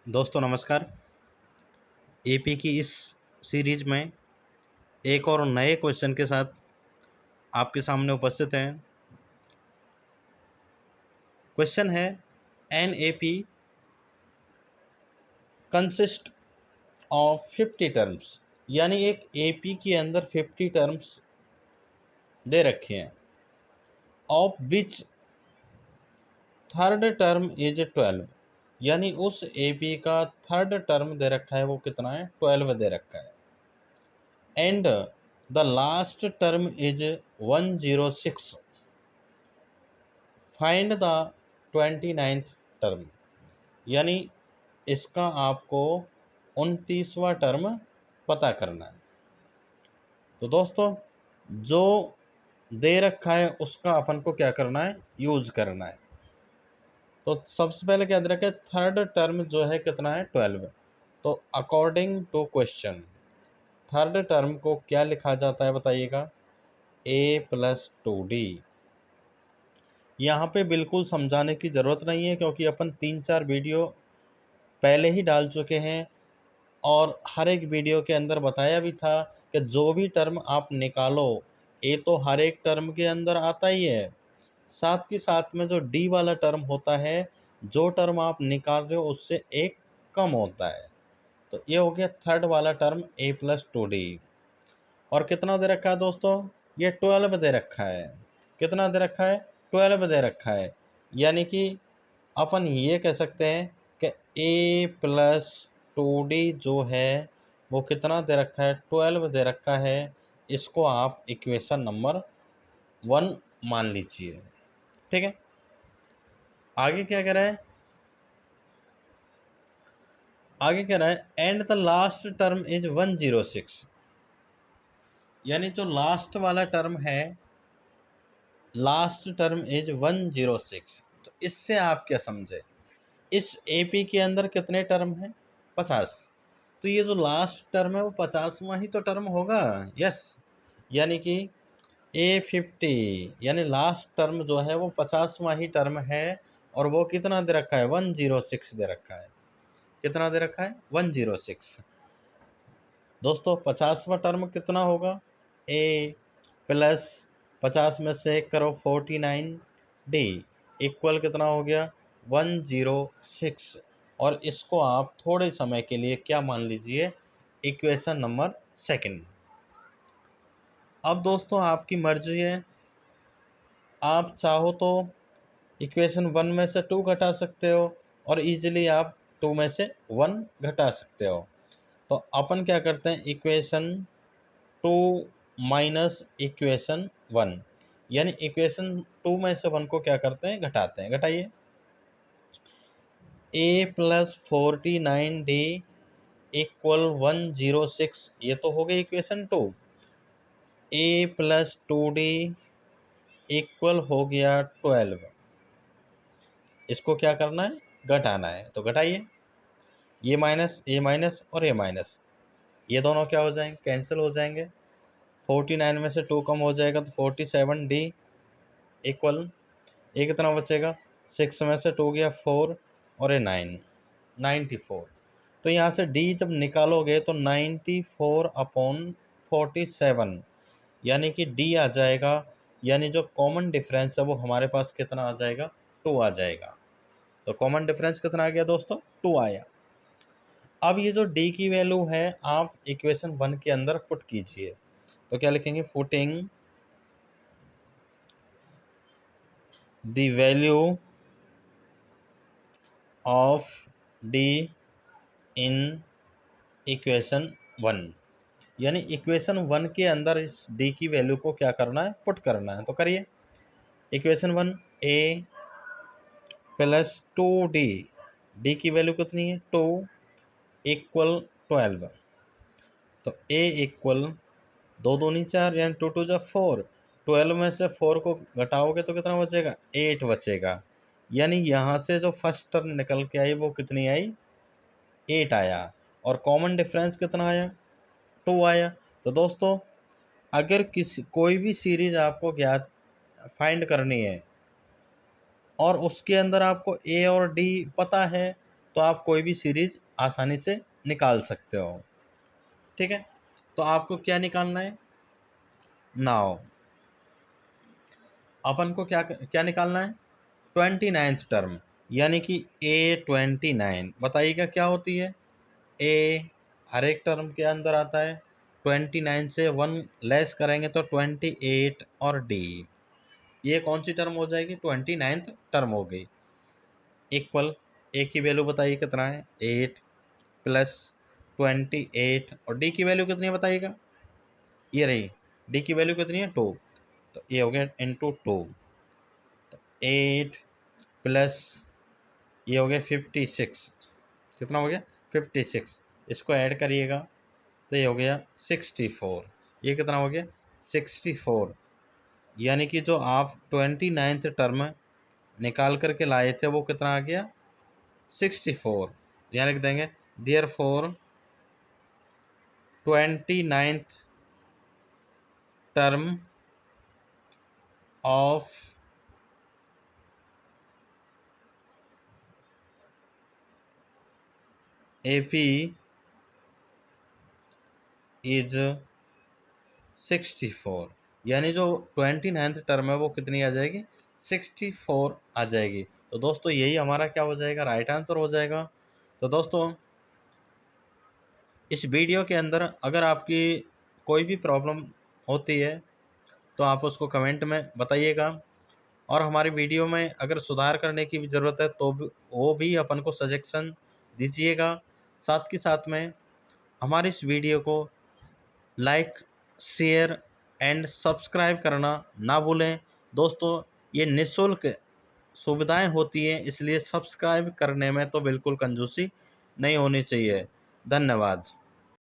दोस्तों नमस्कार। एपी की इस सीरीज में एक और नए क्वेश्चन के साथ आपके सामने उपस्थित हैं। क्वेश्चन है an AP consist of 50 terms, यानी एक एपी के अंदर 50 टर्म्स दे रखे हैं, of which third term is 12, यानी उस एपी का थर्ड टर्म दे रखा है वो कितना है, 12 दे रखा है। And the last term is 106, find the 29th term, यानी इसका आपको 29वां टर्म पता करना है। तो दोस्तों जो दे रखा है उसका अपन को क्या करना है, यूज करना है। तो सबसे पहले क्या दे रखा है, थर्ड टर्म जो है कितना है, 12। तो according to question third term को क्या लिखा जाता है बताइएगा, a+2d। यहाँ पे बिल्कुल समझाने की ज़रूरत नहीं है क्योंकि अपन 3-4 वीडियो पहले ही डाल चुके हैं और हर एक वीडियो के अंदर बताया भी था कि जो भी टर्म आप निकालो ए तो हर एक टर्म के अंदर आता ही है, साथ ही साथ में जो डी वाला टर्म होता है, जो टर्म आप निकाल रहे हो उससे एक कम होता है। तो ये हो गया थर्ड वाला टर्म a+2d। और कितना दे रखा है दोस्तों, ये 12 दे रखा है। कितना दे रखा है, 12 दे रखा है। यानी कि अपन ये कह सकते हैं कि a+2d जो है वो कितना दे रखा है, 12 दे रखा है। इसको आप इक्वेशन नंबर 1 मान लीजिए। ठीक है, आगे क्या कह रहा है, आगे कह रहा है and the last term is 106, यानी जो लास्ट वाला टर्म है, लास्ट टर्म इज 106। तो इससे आप क्या समझे, इस एपी के अंदर कितने टर्म हैं, 50। तो ये जो लास्ट टर्म है वो 50वां ही तो टर्म होगा। यस, यानी कि A50, यानी लास्ट टर्म जो है वो 50वां ही टर्म है। और वो कितना दे रखा है, 106 दे रखा है। कितना दे रखा है, 106। दोस्तों 50वां टर्म कितना होगा, A+50 में से एक करो 49D इक्वल कितना हो गया, 106। और इसको आप थोड़े समय के लिए क्या मान लीजिए, इक्वेशन नंबर सेकंड। अब दोस्तों आपकी मर्जी है, आप चाहो तो इक्वेशन 1 में से 2 घटा सकते हो और इजीली आप 2 में से 1 घटा सकते हो। तो अपन क्या करते हैं, इक्वेशन 2 माइनस इक्वेशन 1, यानी इक्वेशन 2 में से 1 को क्या करते हैं, घटाते हैं। घटाइए, A+49D इक्वल 106, ये तो हो गई इक्वेशन 2। A+2D इक्वल हो गया 12। इसको क्या करना है, घटाना है। तो घटाइए, ये माइनस और ये माइनस, ये दोनों क्या हो जाएंगे, कैंसिल हो जाएंगे। 49 में से 2 कम हो जाएगा तो 47D इक्वल, ये कितना बचेगा, 6 में से 2 गया 4 और ये 9, 94। तो यहाँ से D जब निकालोगे तो 94/47, यानी कि D आ जाएगा। यानी जो कॉमन डिफरेंस है वो हमारे पास कितना आ जाएगा, 2 आ जाएगा। तो कॉमन डिफरेंस कितना आ गया दोस्तों, 2 आया। अब ये जो D की वैल्यू है आप इक्वेशन 1 के अंदर पुट कीजिए। तो क्या लिखेंगे, putting the value of D in equation 1, यानी इक्वेशन 1 के अंदर इस D की वैल्यू को क्या करना है, पुट करना है। तो करिए, इक्वेशन 1 A+2D, D की वैल्यू कितनी है, 2 इक्वल 12। तो A इक्वल 2 दूनी 4, यानी 2 2 जा 4। 12 में से 4 को घटाओगे तो कितना बचेगा, 8 बचेगा। यानी यहाँ से जो फर्स्ट टर्म निकल के आई वो कितनी आई, 8 आया। और कॉमन डिफरेंस कितना आया, 2 आया। तो दोस्तों अगर कोई भी सीरीज आपको ज्ञात फाइंड करनी है और उसके अंदर आपको ए और डी पता है, तो आप कोई भी सीरीज़ आसानी से निकाल सकते हो। ठीक है, तो आपको क्या निकालना है नाउ, अपन को क्या क्या निकालना है 29th टर्म, यानी कि A29। बताइएगा क्या होती है ए, हर एक टर्म के अंदर आता है। 29 से 1 लेस करेंगे तो 28 और डी, ये कौन सी टर्म हो जाएगी 29th टर्म हो गई। इक्वल ए की वैल्यू बताइए कितना है 8 प्लस 28 और डी की वैल्यू कितनी है बताइएगा, ये रही डी की वैल्यू कितनी है 2, तो ये हो गया इंटू 2, तो 8 प्लस ये हो गया 56, कितना हो गया 56, इसको ऐड करिएगा तो ये हो गया 64, ये कितना हो गया 64, यानी कि जो आप 29th टर्म निकाल करके लाए थे वो कितना आ गया 64। यहाँ लिख देंगे therefore 29th term of AP is 64, यानी जो 29th टर्म है वो कितनी आ जाएगी 64 आ जाएगी। तो दोस्तों यही हमारा क्या हो जाएगा राइट आंसर हो जाएगा। तो दोस्तों इस वीडियो के अंदर अगर आपकी कोई भी प्रॉब्लम होती है तो आप उसको कमेंट में बताइएगा, और हमारी वीडियो में अगर सुधार करने की भी ज़रूरत है तो वो भी अपन को सजेशन दीजिएगा। साथ के साथ में हमारी इस वीडियो को लाइक, शेयर एंड सब्सक्राइब करना ना भूलें। दोस्तों ये निःशुल्क सुविधाएं होती हैं, इसलिए सब्सक्राइब करने में तो बिल्कुल कंजूसी नहीं होनी चाहिए। धन्यवाद।